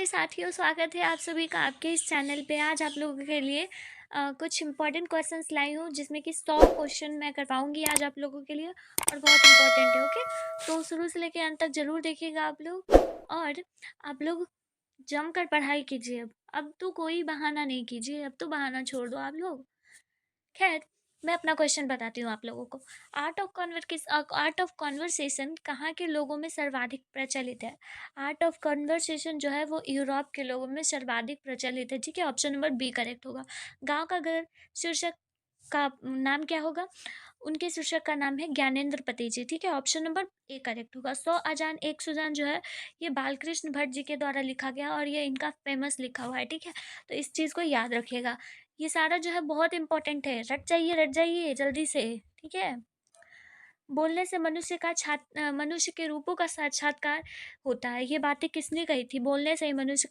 मेरे साथियों, स्वागत है आप सभी का आपके इस चैनल पे। आज आप लोगों के लिए कुछ इंपॉर्टेंट क्वेश्चंस लाई हूँ, जिसमें कि 100 क्वेश्चन मैं करवाऊंगी आज आप लोगों के लिए, और बहुत इंपॉर्टेंट है। ओके, तो शुरू से लेकर अंत तक जरूर देखिएगा आप लोग, और आप लोग जमकर पढ़ाई कीजिए। अब तो कोई बहाना नहीं कीजिए, अब तो बहाना छोड़ दो आप लोग। खैर, मैं अपना क्वेश्चन बताती हूँ आप लोगों को। आर्ट ऑफ कॉन्वर्सेशन कहाँ के लोगों में सर्वाधिक प्रचलित है? आर्ट ऑफ कॉन्वर्सेशन जो है वो यूरोप के लोगों में सर्वाधिक प्रचलित है। ठीक है, ऑप्शन नंबर बी करेक्ट होगा। गांव का घर शीर्षक का नाम क्या होगा? उनके शीर्षक का नाम है ज्ञानेंद्र पति जी। ठीक है, ऑप्शन नंबर ए करेक्ट होगा। 100 अजान एक सुजान जो है ये बालकृष्ण भट्ट जी के द्वारा लिखा गया, और ये इनका फेमस लिखा हुआ है। ठीक है, तो इस चीज़ को याद रखिएगा। ये सारा जो है बहुत इंपॉर्टेंट है, रट जाइए जल्दी से। ठीक है, बोलने से मनुष्य के रूपों का साक्षात्कार होता है। ये बातें किसने कही थी? बोलने से ही मनुष्य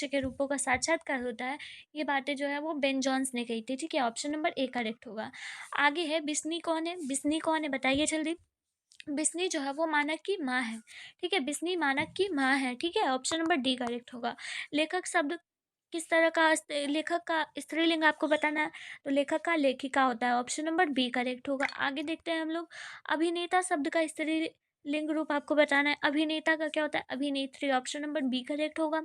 के रूपों का साक्षात्कार होता है। ये बातें जो है वो बेन जॉन्स ने कही थी। ठीक है, ऑप्शन नंबर ए करेक्ट होगा। आगे है, बिस्नी कौन है? बिस्नी कौन है बताइए जल्दी। बिस्नी जो है वो मानक की माँ है। ठीक है, बिस्नी मानक की माँ है। ठीक है, ऑप्शन नंबर डी करेक्ट होगा। लेखक शब्द किस तरह का लेखक का स्त्रीलिंग आपको बताना है, तो लेखक का लेखिका होता है। ऑप्शन नंबर बी करेक्ट होगा। आगे देखते हैं हम लोग। अभिनेता शब्द का स्त्रीलिंग रूप आपको बताना है। अभिनेता का क्या होता है? अभिनेत्री। ऑप्शन नंबर बी करेक्ट होगा।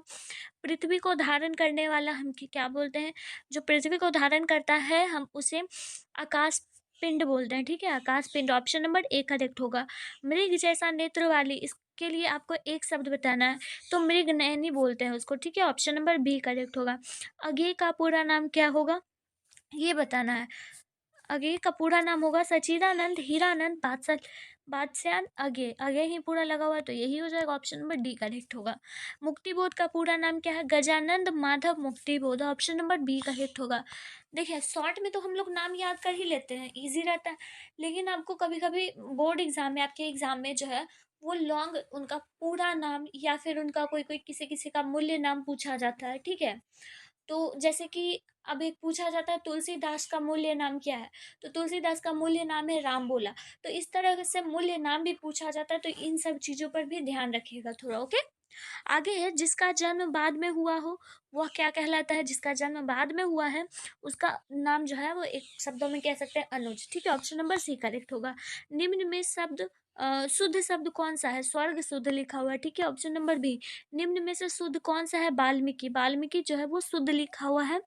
पृथ्वी को धारण करने वाला हम क्या बोलते हैं? जो पृथ्वी को धारण करता है हम उसे आकाश पिंड बोलते हैं। ठीक है, आकाश पिंड। ऑप्शन नंबर ए करेक्ट होगा। मृग जैसा नेत्र वाली, इसके लिए आपको एक शब्द बताना है, तो मृग नयनी बोलते हैं उसको। ठीक है, ऑप्शन नंबर बी करेक्ट होगा। अगे का पूरा नाम क्या होगा, ये बताना है। अगे का पूरा नाम होगा सचिदानंद हीरानंद बादशाह अगे। अगे ही पूरा लगा हुआ है तो यही हो जाएगा। ऑप्शन नंबर डी करेक्ट होगा। मुक्तिबोध का पूरा नाम क्या है? Gajanan Madhav Muktibodh. Option number B correct होगा। देखिए, शॉर्ट में तो हम लोग नाम याद कर ही लेते हैं, इजी रहता है, लेकिन आपको कभी कभी बोर्ड एग्जाम में, आपके एग्जाम में जो है वो लॉन्ग उनका पूरा नाम या फिर उनका कोई कोई किसी किसी का मूल्य नाम पूछा जाता है। ठीक है, तो जैसे कि अब एक पूछा जाता है तुलसीदास का मूल्य नाम क्या है, तो तुलसीदास का मूल्य नाम है राम बोला। तो इस तरह से मूल्य नाम भी पूछा जाता है, तो इन सब चीज़ों पर भी ध्यान रखिएगा थोड़ा। ओके, आगे है, जिसका जन्म बाद में हुआ हो वह क्या कहलाता है? जिसका जन्म बाद में हुआ है उसका नाम जो है वो एक शब्दों में कह सकते हैं अनुज। ठीक है, ऑप्शन नंबर सी करेक्ट होगा। निम्न में शुद्ध शब्द कौन सा है? स्वर्ग शुद्ध लिखा हुआ है। ठीक है, ऑप्शन नंबर बी। निम्न में से शुद्ध कौन सा है? वाल्मीकि। वाल्मीकि जो है वो शुद्ध लिखा हुआ है।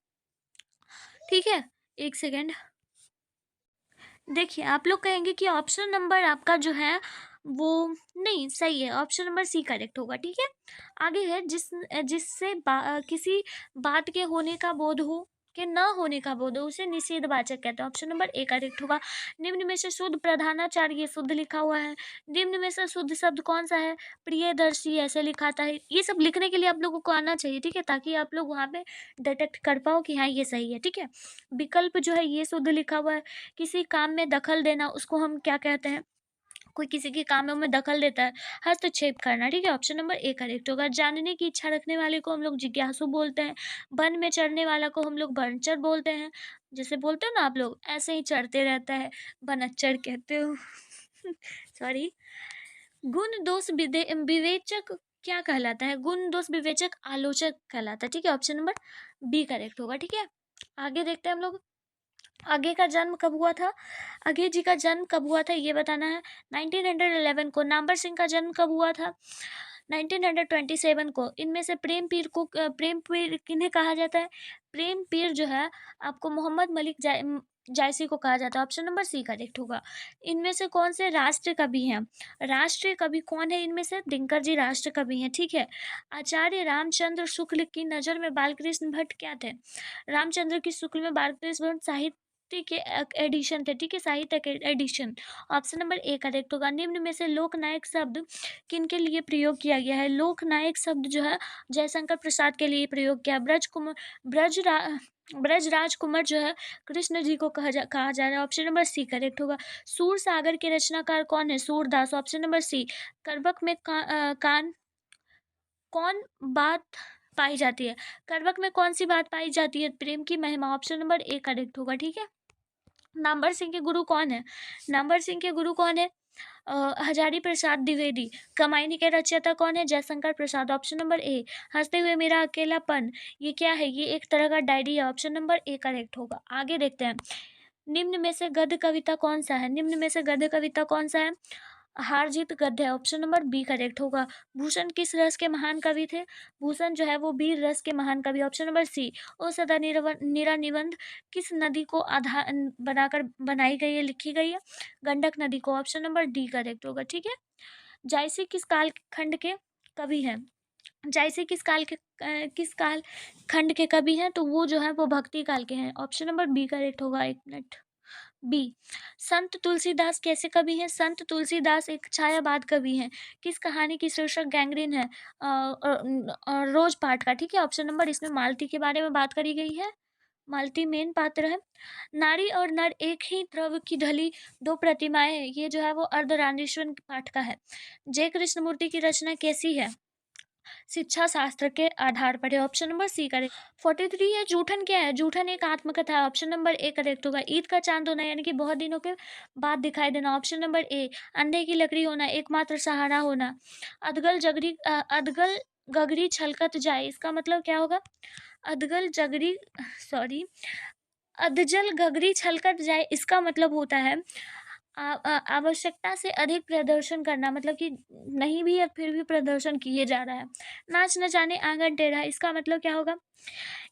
ठीक है, एक सेकेंड। देखिए, आप लोग कहेंगे कि ऑप्शन नंबर आपका जो है वो नहीं सही है, ऑप्शन नंबर सी करेक्ट होगा। ठीक है, आगे है, जिससे किसी बात के होने का बोध हो, के न होने का बोध हो, उसे निषेधवाचक कहते हैं। ऑप्शन नंबर ए करेक्ट होगा। निम्न में से शुद्ध प्रधानाचार्य, ये शुद्ध लिखा हुआ है। निम्न में से शुद्ध शब्द कौन सा है? प्रियदर्शी, ऐसे लिखा था। ये सब लिखने के लिए आप लोगों को आना चाहिए। ठीक है, ताकि आप लोग वहाँ पे डिटेक्ट कर पाओ कि हाँ ये सही है। ठीक है, विकल्प जो है ये शुद्ध लिखा हुआ है। किसी काम में दखल देना, उसको हम क्या कहते हैं? कोई किसी के कामों में दखल देता है, हस्तक्षेप करना। ठीक है, ऑप्शन नंबर ए करेक्ट होगा। जानने की इच्छा रखने वाले को हम लोग जिज्ञासु बोलते हैं। वन में चढ़ने वाला को हम लोग वनचर बोलते हैं। जैसे बोलते हो ना आप लोग, ऐसे ही चढ़ते रहता है, वनच्चर कहते हो। सॉरी। गुण दोष विवेचक क्या कहलाता है? गुण दोष विवेचक आलोचक कहलाता है। ठीक है, ऑप्शन नंबर बी करेक्ट होगा। ठीक है, आगे देखते हैं हम लोग। आगे का जन्म कब हुआ था? आगे जी का जन्म कब हुआ था ये बताना है। 1911 को। नाम्बर सिंह का जन्म कब हुआ था? 1927 को। इनमें से प्रेम पीर किन्हें कहा जाता है? प्रेम पीर जो है आपको मोहम्मद मलिक जायसी को कहा जाता है। ऑप्शन नंबर सी करेक्ट होगा। इनमें से कौन से राष्ट्र कवि हैं? राष्ट्रीय कवि कौन है इनमें से? दिनकर जी राष्ट्र कवि हैं। ठीक है, आचार्य रामचंद्र शुक्ल की नज़र में बालकृष्ण भट्ट क्या थे? रामचंद्र की शुक्ल में बालकृष्ण भट्ट साहित्य के एडिशन थे। ठीक है, साहित्य के edition. Option number A correct होगा। निम्न में से लोकनायक शब्द किनके लिए प्रयोग किया गया है? लोकनायक शब्द जो है जयशंकर प्रसाद के लिए प्रयोग किया। ब्रज राजकुमार जो है कृष्ण जी को कहा जा रहा है। ऑप्शन नंबर सी करेक्ट होगा। सूर सागर के रचनाकार कौन है? सूरदास। Option number C. करबक में कान कौन बात पाई जाती है? करबक में कौन सी बात पाई जाती है? प्रेम की महिमा। ऑप्शन नंबर ए करेक्ट होगा। ठीक है, नाम्बर सिंह के गुरु कौन है? नाम्बर सिंह के गुरु कौन है? हजारी प्रसाद द्विवेदी। कमायनी के रचयिता कौन है? Jaishankar Prasad. Option number A. हंसते हुए मेरा अकेलापन, ये क्या है? ये एक तरह का डायरी है। ऑप्शन नंबर ए करेक्ट होगा। आगे देखते हैं, निम्न में से गद्य कविता कौन सा है? निम्न में से गद्य कविता कौन सा है? हार जीत गद्य है। ऑप्शन नंबर बी करेक्ट होगा। भूषण किस रस के महान कवि थे? भूषण जो है वो वीर रस के महान कवि। ऑप्शन नंबर सी। ओ सदा नीरा निबंध किस नदी को आधार बनाकर बनाई गई है, लिखी गई है? गंडक नदी को। ऑप्शन नंबर डी करेक्ट होगा। ठीक है। जायसी किस काल खंड के कवि हैं? जायसी किस काल खंड के कवि हैं? तो वो जो है वो भक्ति काल के हैं। ऑप्शन नंबर बी करेक्ट होगा। एक मिनट। बी। संत तुलसीदास कैसे कवि हैं? संत तुलसीदास एक छायावाद कवि हैं। किस कहानी की शीर्षक गैंग्रीन है? रोज पाठ का। ठीक है। ऑप्शन नंबर, इसमें मालती के बारे में बात करी गई है। मालती मेन पात्र है। नारी और नर एक ही द्रव्य की ढली दो प्रतिमाएं हैं, ये जो है वो अर्धरानीश्वर पाठ का है। जय कृष्णमूर्ति की रचना कैसी है? शिक्षा शास्त्र के आधार पर है। Option number C correct. 43 है, जूठन क्या है? जूठन एक आत्मकथा है। ऑप्शन नंबर ए करेक्ट होगा। ईद का चांद होना यानी कि बहुत दिनों के बाद दिखाई देना। ऑप्शन नंबर ए। अंधे की लकड़ी होना, एकमात्र सहारा होना। अदगल गगरी छलकत जाए, इसका मतलब क्या होगा? अदगल जगरी सॉरी अधजल गगरी छलकत जाए, इसका मतलब होता है आवश्यकता से अधिक प्रदर्शन करना, मतलब कि नहीं भी है फिर भी प्रदर्शन किए जा रहा है। नाच न जाने आंगन टेढ़ा, इसका मतलब क्या होगा?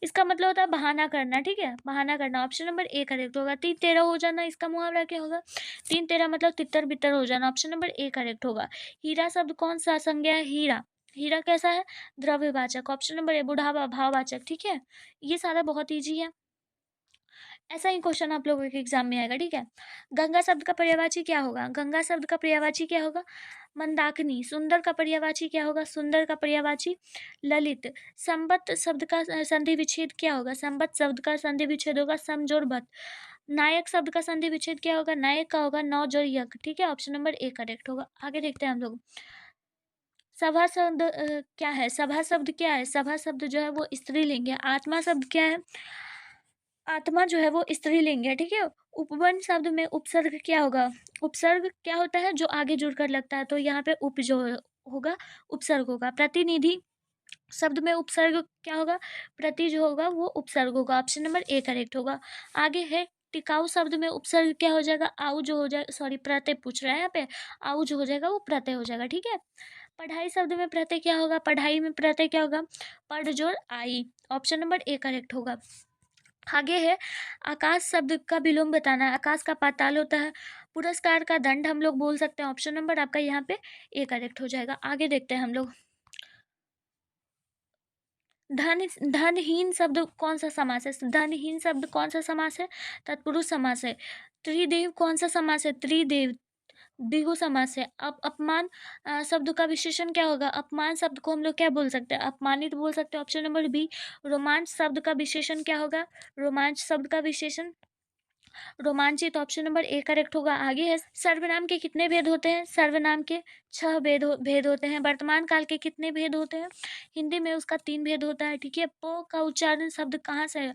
इसका मतलब होता है बहाना करना। ठीक है, बहाना करना। ऑप्शन नंबर ए करेक्ट होगा। तीन तेरह हो जाना, इसका मुहावरा क्या होगा? तीन तेरह मतलब तितर बितर हो जाना। ऑप्शन नंबर ए करेक्ट होगा। हीरा शब्द कौन सा संज्ञा है? हीरा। हीरा कैसा है? द्रव्यवाचक। Option number A. बुढ़ावा भाववाचक। ठीक है, ये सारा बहुत ईजी है। ऐसा ही क्वेश्चन आप लोगों के एग्जाम में आएगा। ठीक है। गंगा शब्द का पर्यायवाची क्या होगा? गंगा शब्द का पर्यायवाची क्या होगा? मंदाकिनी। सुंदर का पर्यायवाची क्या होगा? सुंदर का पर्यायवाची ललित। संबत शब्द का संधि विच्छेद क्या होगा? संबत शब्द का संधि विच्छेद होगा समजोड़ बत। नायक शब्द का संधि विच्छेद क्या होगा? नायक का होगा नौजोड़ यक। ठीक है, ऑप्शन नंबर ए करेक्ट होगा। आगे देखते हैं हम लोग। सभा शब्द क्या है? सभा शब्द क्या है? सभा शब्द जो है वो स्त्रीलिंग है। आत्मा शब्द क्या है? आत्मा जो है वो स्त्रीलिंग है। ठीक है। उपवन शब्द में उपसर्ग क्या होगा? उपसर्ग क्या होता है? जो आगे जुड़कर लगता है, तो यहाँ पे उप जो होगा उपसर्ग होगा। प्रतिनिधि शब्द में उपसर्ग क्या होगा? प्रति जो होगा वो उपसर्ग होगा। ऑप्शन नंबर ए करेक्ट होगा। आगे है टिकाऊ शब्द में उपसर्ग क्या हो जाएगा? आउ जो हो जाएगा, सॉरी प्रत्यय पूछ रहा है यहाँ पे। आउ जो हो जाएगा वो प्रत्यय हो जाएगा। ठीक है। पढ़ाई शब्द में प्रत्यय क्या होगा? पढ़ाई में प्रत्यय क्या होगा? पढ़ जोड़ आई। ऑप्शन नंबर ए करेक्ट होगा। आगे है आकाश शब्द का विलोम बताना है। आकाश का पाताल होता है। पुरस्कार का दंड हम लोग बोल सकते हैं। ऑप्शन नंबर आपका यहाँ पे ए करेक्ट हो जाएगा। आगे देखते हैं हम लोग। धन धनहीन शब्द कौन सा समास है? धनहीन शब्द कौन सा समास है? तत्पुरुष समास है। त्रिदेव कौन सा समास है? त्रिदेव द्विगु समास है। अब अपमान शब्द का विशेषण क्या होगा? अपमान शब्द को हम लोग क्या बोल सकते हैं? अपमानित बोल सकते हैं। Option number B. रोमांच शब्द का विशेषण क्या होगा? रोमांच शब्द का विशेषण रोमांचित। ऑप्शन नंबर ए करेक्ट होगा। आगे है सर्वनाम के कितने भेद होते हैं? सर्वनाम के 6 भेद होते हैं। वर्तमान काल के कितने भेद होते हैं? हिंदी में उसका 3 भेद होता है। ठीक है। प का उच्चारण शब्द कहाँ से है?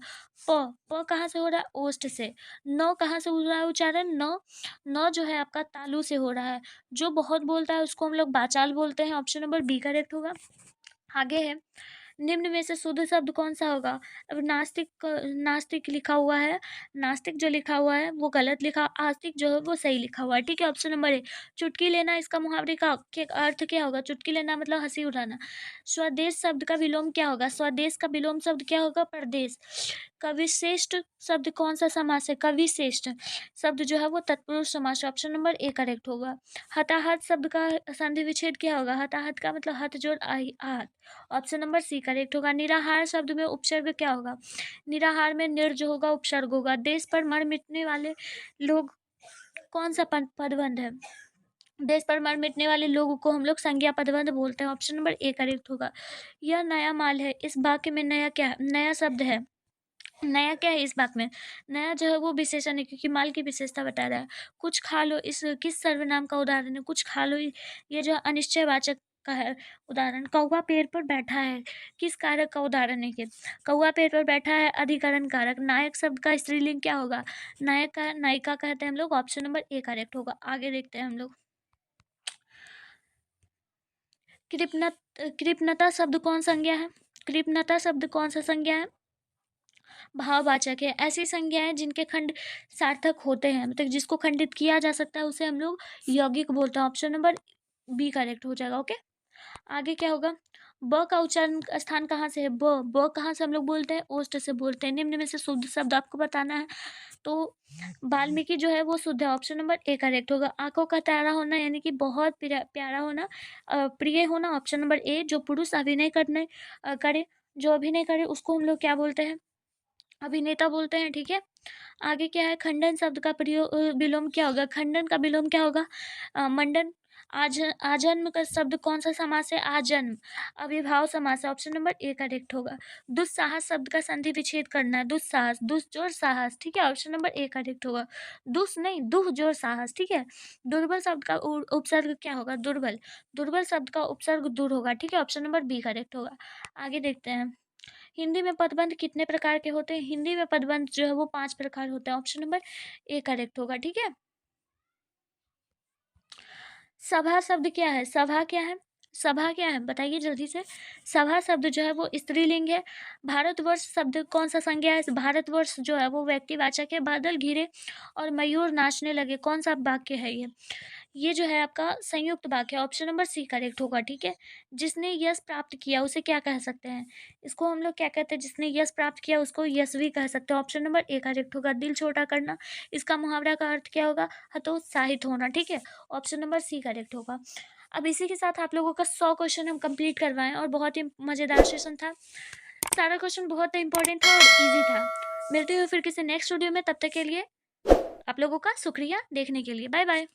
प कहाँ से हो रहा है? ओष्ठ से। नौ कहाँ से हो रहा है उच्चारण? नौ नौ जो है आपका तालु से हो रहा है। जो बहुत बोलता है उसको हम लोग बाचाल बोलते हैं। ऑप्शन नंबर बी करेक्ट होगा। आगे है निम्न में से शुद्ध शब्द कौन सा होगा? अब नास्तिक लिखा हुआ है। नास्तिक जो लिखा हुआ है वो गलत लिखा, आस्तिक जो है वो सही लिखा हुआ है। ठीक है। ऑप्शन नंबर ए। चुटकी लेना, इसका मुहावरे का के अर्थ क्या होगा? चुटकी लेना मतलब हंसी उड़ाना। स्वदेश शब्द का विलोम क्या होगा? स्वदेश का विलोम शब्द क्या होगा? परदेश। कविश्रेष्ठ शब्द कौन सा समास है? कविश्रेष्ठ शब्द जो है वो तत्पुरुष समास है। ऑप्शन नंबर ए करेक्ट होगा। हताहत शब्द का संधि विच्छेद क्या होगा? हताहत का मतलब हथ जोड़ आई आहत। ऑप्शन नंबर सी करेक्ट होगा। निराहार शब्द में उपसर्ग क्या होगा? निराहार में निर जो होगा उपसर्ग होगा। देश पर मर मिटने वाले लोग कौन सा पदबंध है? देश पर मर मिटने वाले लोगों को हम लोग संज्ञा पदबंध बोलते हैं। ऑप्शन नंबर ए करेक्ट होगा। यह नया माल है, इस वाक्य में नया क्या है? नया शब्द है। नया क्या है इस बात में? नया जो है वो विशेषण है, क्योंकि माल की विशेषता बता रहा है। कुछ खा लो इस किस सर्वनाम का उदाहरण है? कुछ खा लो ये जो अनिश्चयवाचक का है उदाहरण। कौवा पेड़ पर बैठा है, किस कारक का उदाहरण है ये? कौवा पेड़ पर बैठा है अधिकरण कारक। नायक शब्द का स्त्रीलिंग क्या होगा? नायक का नायिका कहते हैं हम लोग। ऑप्शन नंबर ए करेक्ट होगा। आगे देखते हैं हम लोग। कृपणता शब्द कौन संज्ञा है? कृपणता शब्द कौन सा संज्ञा है? भाववाचक है। ऐसी संज्ञाएं जिनके खंड सार्थक होते हैं, मतलब जिसको खंडित किया जा सकता है, उसे हम लोग यौगिक बोलते हैं। ऑप्शन नंबर बी करेक्ट हो जाएगा। ओके, आगे क्या होगा? ब का उच्चारण स्थान कहाँ से है? ब कहाँ से हम लोग बोलते हैं? ओष्ठ से बोलते हैं। निम्न में से शुद्ध शब्द आपको बताना है, तो वाल्मीकि जो है वो शुद्ध है। ऑप्शन नंबर ए करेक्ट होगा। आंखों का तारा होना यानी कि बहुत प्यारा होना, प्रिय होना। ऑप्शन नंबर ए। जो पुरुष अभिनय करे, जो अभिनय करे उसको हम लोग क्या बोलते हैं? अभिनेता बोलते हैं। ठीक है, आगे क्या है? खंडन शब्द का विलोम क्या होगा? खंडन का विलोम क्या होगा? मंडन। आजन्म का शब्द कौन सा समास है? आजन्म अविभाव समास है। ऑप्शन नंबर ए करेक्ट होगा। दुस्साहस शब्द का संधि विच्छेद करना है। दुस्साहस, दुस जोर साहस। ठीक है, ऑप्शन नंबर ए करेक्ट होगा। दुस नहीं, दुह जोर साहस। ठीक है, दुर्बल शब्द का उपसर्ग क्या होगा? दुर्बल। दुर्बल शब्द का उपसर्ग दूर होगा। ठीक है, ऑप्शन नंबर बी करेक्ट होगा। आगे देखते हैं, हिंदी में पदबंध कितने प्रकार के होते हैं? हिंदी में पदबंध जो है वो 5 प्रकार होते हैं। ऑप्शन नंबर ए करेक्ट होगा। ठीक है, सभा शब्द क्या है? सभा क्या है? सभा क्या है बताइए जल्दी से। सभा शब्द जो है वो स्त्रीलिंग है। भारतवर्ष शब्द कौन सा संज्ञा है? भारतवर्ष जो है वो व्यक्तिवाचक है। बादल घिरे और मयूर नाचने लगे, कौन सा वाक्य है ये? ये जो है आपका संयुक्त वाक्य है। ऑप्शन नंबर सी करेक्ट होगा। ठीक है, जिसने यश प्राप्त किया उसे क्या कह सकते हैं? इसको हम लोग क्या कहते हैं? जिसने यश प्राप्त किया उसको यशवी कह सकते हैं। ऑप्शन नंबर ए करेक्ट होगा। दिल छोटा करना, इसका मुहावरा का अर्थ क्या होगा? हतोत्साहित होना। ठीक है, ऑप्शन नंबर सी करेक्ट होगा। अब इसी के साथ आप लोगों का 100 क्वेश्चन हम कंप्लीट करवाएं, और बहुत ही मज़ेदार सेशन था। सारा क्वेश्चन बहुत इंपॉर्टेंट था और इजी था। मिलते हुए फिर किसी नेक्स्ट वीडियो में, तब तक के लिए आप लोगों का शुक्रिया देखने के लिए। Bye bye.